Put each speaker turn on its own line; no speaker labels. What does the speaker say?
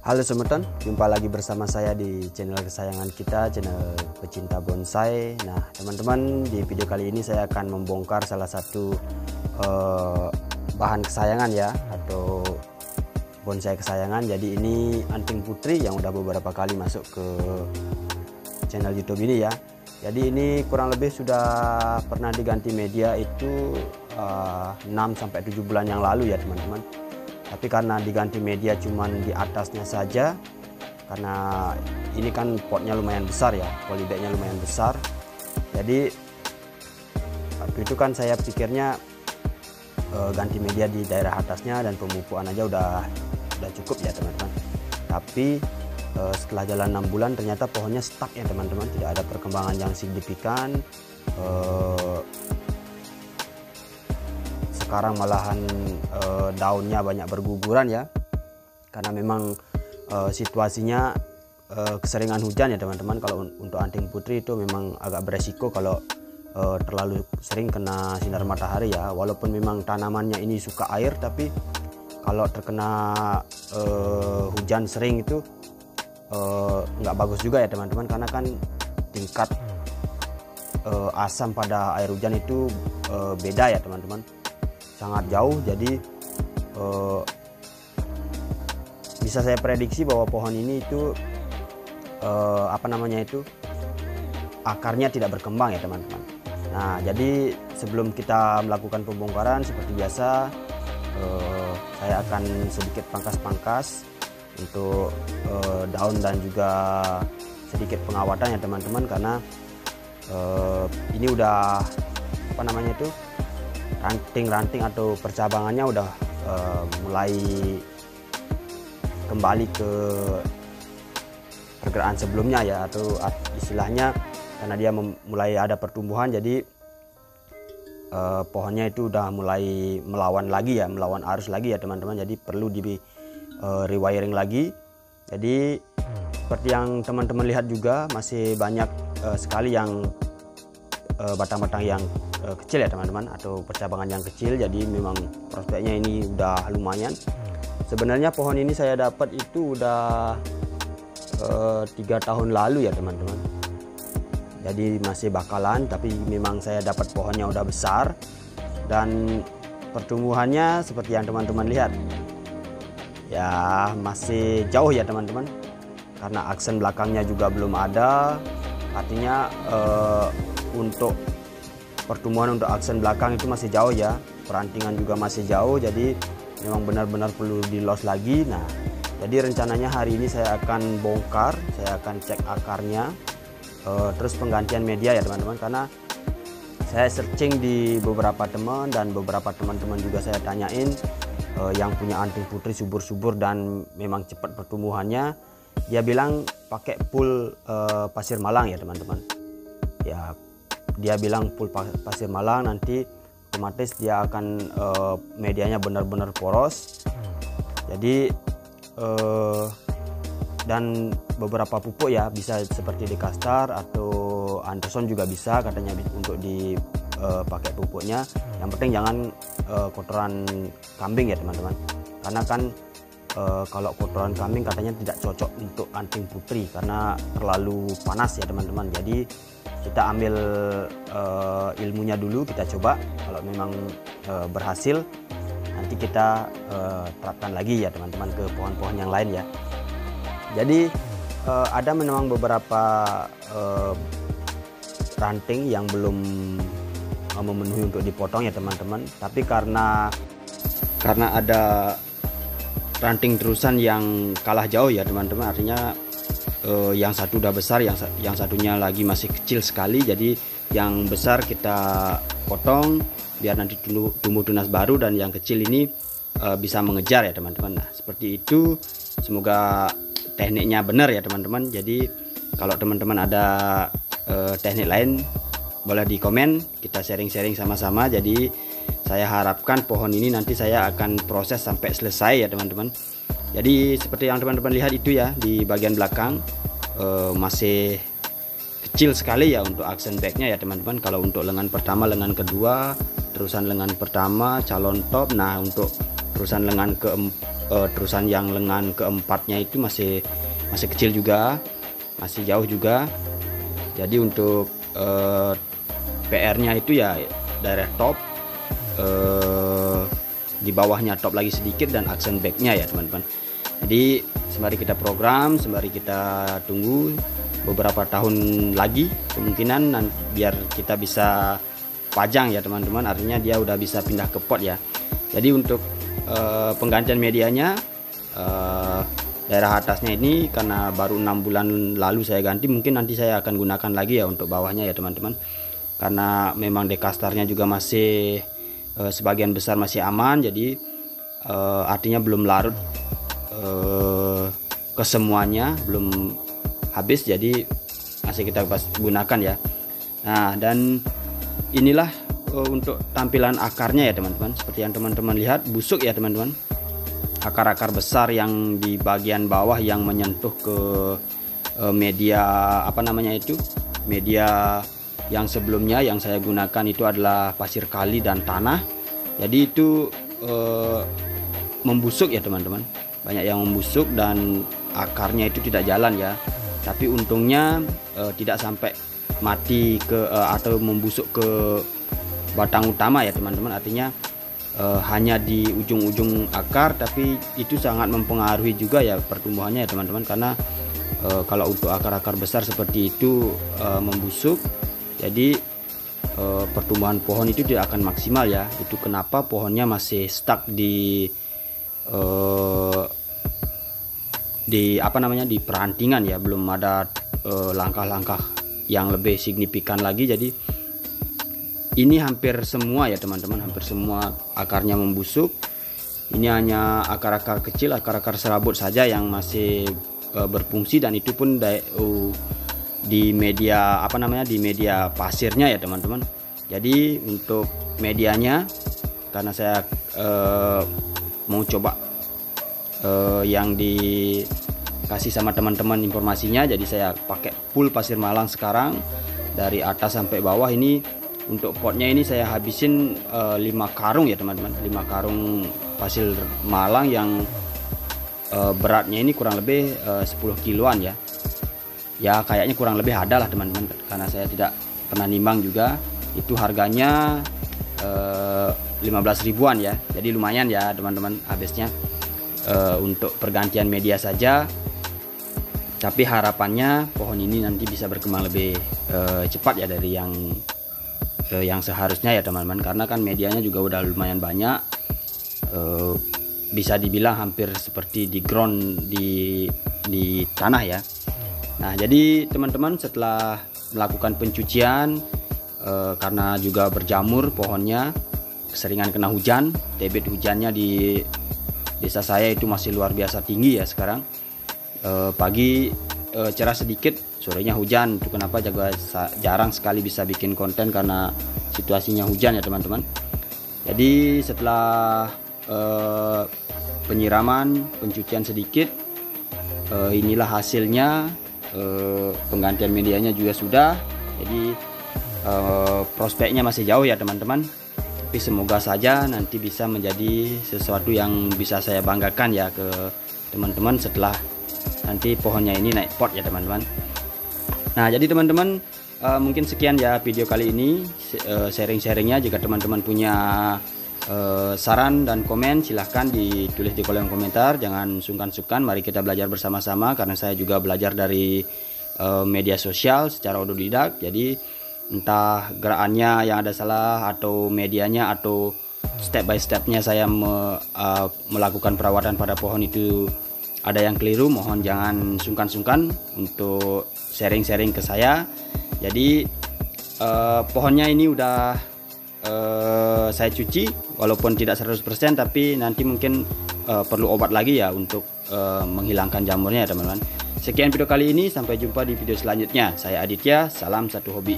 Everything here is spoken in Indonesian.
Halo semeton, jumpa lagi bersama saya di channel kesayangan kita, channel pecinta bonsai. Nah teman-teman, di video kali ini saya akan membongkar salah satu bahan kesayangan ya, atau bonsai kesayangan. Jadi ini anting putri yang udah beberapa kali masuk ke channel YouTube ini ya. Jadi ini kurang lebih sudah pernah diganti media itu 6-7 bulan yang lalu ya teman-teman. Tapi karena diganti media cuman di atasnya saja, karena ini kan potnya lumayan besar ya, polybagnya lumayan besar. Jadi waktu itu kan saya pikirnya ganti media di daerah atasnya dan pemupukan aja udah cukup ya teman-teman. Tapi setelah jalan 6 bulan ternyata pohonnya stuck ya teman-teman, tidak ada perkembangan yang signifikan. Sekarang malahan daunnya banyak berguguran ya, karena memang situasinya keseringan hujan ya teman-teman. Kalau untuk anting putri itu memang agak beresiko kalau terlalu sering kena sinar matahari ya. Walaupun memang tanamannya ini suka air, tapi kalau terkena hujan sering itu nggak bagus juga ya teman-teman, karena kan tingkat asam pada air hujan itu beda ya teman-teman, sangat jauh. Jadi bisa saya prediksi bahwa pohon ini itu akarnya tidak berkembang ya teman-teman. Nah jadi sebelum kita melakukan pembongkaran seperti biasa, saya akan sedikit pangkas-pangkas untuk daun dan juga sedikit pengawatan ya teman-teman, karena ini udah ranting-ranting atau percabangannya udah mulai kembali ke pergerakan sebelumnya ya, atau istilahnya karena dia mulai ada pertumbuhan, jadi pohonnya itu udah mulai melawan arus lagi ya teman-teman. Jadi perlu di rewiring lagi. Jadi seperti yang teman-teman lihat juga, masih banyak sekali yang batang-batang yang kecil ya teman-teman, atau percabangan yang kecil. Jadi memang prospeknya ini udah lumayan. Sebenarnya pohon ini saya dapat itu udah 3 tahun lalu ya teman-teman. Jadi masih bakalan, tapi memang saya dapat pohonnya udah besar dan pertumbuhannya seperti yang teman-teman lihat ya, masih jauh ya teman-teman, karena aksen belakangnya juga belum ada. Artinya untuk pertumbuhan untuk aksen belakang itu masih jauh ya, perantingan juga masih jauh. Jadi memang benar-benar perlu di-los lagi. Nah jadi rencananya hari ini saya akan bongkar, saya akan cek akarnya, terus penggantian media ya teman-teman. Karena saya searching di beberapa teman, dan beberapa teman-teman juga saya tanyain yang punya anting putri subur-subur dan memang cepat pertumbuhannya, dia bilang pakai full pasir malang ya teman-teman. Ya dia bilang full pasir malang, nanti otomatis dia akan medianya benar-benar poros. Jadi dan beberapa pupuk ya, bisa seperti di Castar atau Anderson juga bisa katanya untuk dipakai pupuknya. Yang penting jangan kotoran kambing ya teman-teman, karena kan kalau kotoran kambing katanya tidak cocok untuk anting putri karena terlalu panas ya teman-teman. Jadi kita ambil ilmunya dulu, kita coba. Kalau memang berhasil, nanti kita terapkan lagi ya teman-teman ke pohon-pohon yang lain ya. Jadi ada memang beberapa ranting yang belum memenuhi untuk dipotong ya teman-teman. Tapi karena ada ranting terusan yang kalah jauh ya teman-teman, artinya yang satu udah besar, yang satunya lagi masih kecil sekali. Jadi yang besar kita potong biar nanti tumbuh tunas baru, dan yang kecil ini bisa mengejar ya teman-teman. Nah seperti itu, semoga tekniknya benar ya teman-teman. Jadi kalau teman-teman ada teknik lain boleh di komen, kita sharing-sharing sama-sama. Jadi saya harapkan pohon ini nanti saya akan proses sampai selesai ya teman-teman. Jadi seperti yang teman-teman lihat itu ya, di bagian belakang masih kecil sekali ya untuk aksen backnya ya teman-teman. Kalau untuk lengan pertama, lengan kedua, terusan lengan pertama, calon top. Nah untuk terusan lengan terusan yang lengan keempatnya itu masih kecil juga, masih jauh juga. Jadi untuk PR-nya itu ya daerah top, di bawahnya top lagi sedikit, dan aksen backnya ya teman-teman. Jadi sembari kita program, sembari kita tunggu beberapa tahun lagi kemungkinan biar kita bisa pajang ya teman-teman, artinya dia udah bisa pindah ke pot ya. Jadi untuk penggantian medianya, daerah atasnya ini karena baru 6 bulan lalu saya ganti, mungkin nanti saya akan gunakan lagi ya untuk bawahnya ya teman-teman, karena memang dekastarnya juga masih sebagian besar masih aman, jadi artinya belum larut ke semuanya, belum habis, jadi masih kita gunakan ya. Nah, dan inilah untuk tampilan akarnya ya teman-teman. Seperti yang teman-teman lihat, busuk ya teman-teman, akar-akar besar yang di bagian bawah yang menyentuh ke media apa namanya itu, media yang sebelumnya yang saya gunakan itu adalah pasir kali dan tanah. Jadi itu membusuk ya teman-teman, banyak yang membusuk dan akarnya itu tidak jalan ya. Tapi untungnya tidak sampai mati ke atau membusuk ke batang utama ya teman-teman, artinya hanya di ujung-ujung akar, tapi itu sangat mempengaruhi juga ya pertumbuhannya ya teman-teman, karena kalau untuk akar-akar besar seperti itu membusuk, jadi pertumbuhan pohon itu tidak akan maksimal ya. Itu kenapa pohonnya masih stuck di apa namanya, di perantingan ya, belum ada langkah-langkah yang lebih signifikan lagi. Jadi ini hampir semua ya teman-teman, hampir semua akarnya membusuk. Ini hanya akar-akar kecil, akar-akar serabut saja yang masih berfungsi, dan itu pun di media apa namanya, di media pasirnya ya teman-teman. Jadi untuk medianya, karena saya mau coba yang dikasih sama teman-teman informasinya, jadi saya pakai full pasir malang sekarang dari atas sampai bawah. Ini untuk potnya ini saya habisin 5 karung ya teman-teman, 5 karung pasir malang yang beratnya ini kurang lebih 10 kiloan ya. Ya kayaknya kurang lebih ada lah teman-teman, karena saya tidak pernah nimbang juga. Itu harganya 15 ribuan ya, jadi lumayan ya teman-teman habisnya untuk pergantian media saja. Tapi harapannya pohon ini nanti bisa berkembang lebih cepat ya dari yang seharusnya ya teman-teman, karena kan medianya juga udah lumayan banyak, bisa dibilang hampir seperti di ground di tanah ya. Nah, jadi teman-teman setelah melakukan pencucian, karena juga berjamur pohonnya, keseringan kena hujan, debit hujannya di desa saya itu masih luar biasa tinggi ya sekarang. Pagi cerah sedikit, sorenya hujan. Itu kenapa juga jarang sekali bisa bikin konten karena situasinya hujan ya teman-teman. Jadi setelah penyiraman, pencucian sedikit, inilah hasilnya. Penggantian medianya juga sudah. Jadi prospeknya masih jauh ya teman-teman, tapi semoga saja nanti bisa menjadi sesuatu yang bisa saya banggakan ya ke teman-teman setelah nanti pohonnya ini naik pot ya teman-teman. Nah, jadi teman-teman, mungkin sekian ya video kali ini, sharing-sharingnya. Jika teman-teman punya saran dan komen, silahkan ditulis di kolom komentar. Jangan sungkan-sungkan, mari kita belajar bersama-sama, karena saya juga belajar dari media sosial secara otodidak. Jadi entah gerakannya yang ada salah, atau medianya, atau step by stepnya saya melakukan perawatan pada pohon itu ada yang keliru, mohon jangan sungkan-sungkan untuk sharing-sharing ke saya. Jadi pohonnya ini udah saya cuci, walaupun tidak 100%, tapi nanti mungkin perlu obat lagi ya untuk menghilangkan jamurnya ya teman-teman. Sekian video kali ini, sampai jumpa di video selanjutnya. Saya Aditya, salam satu hobi.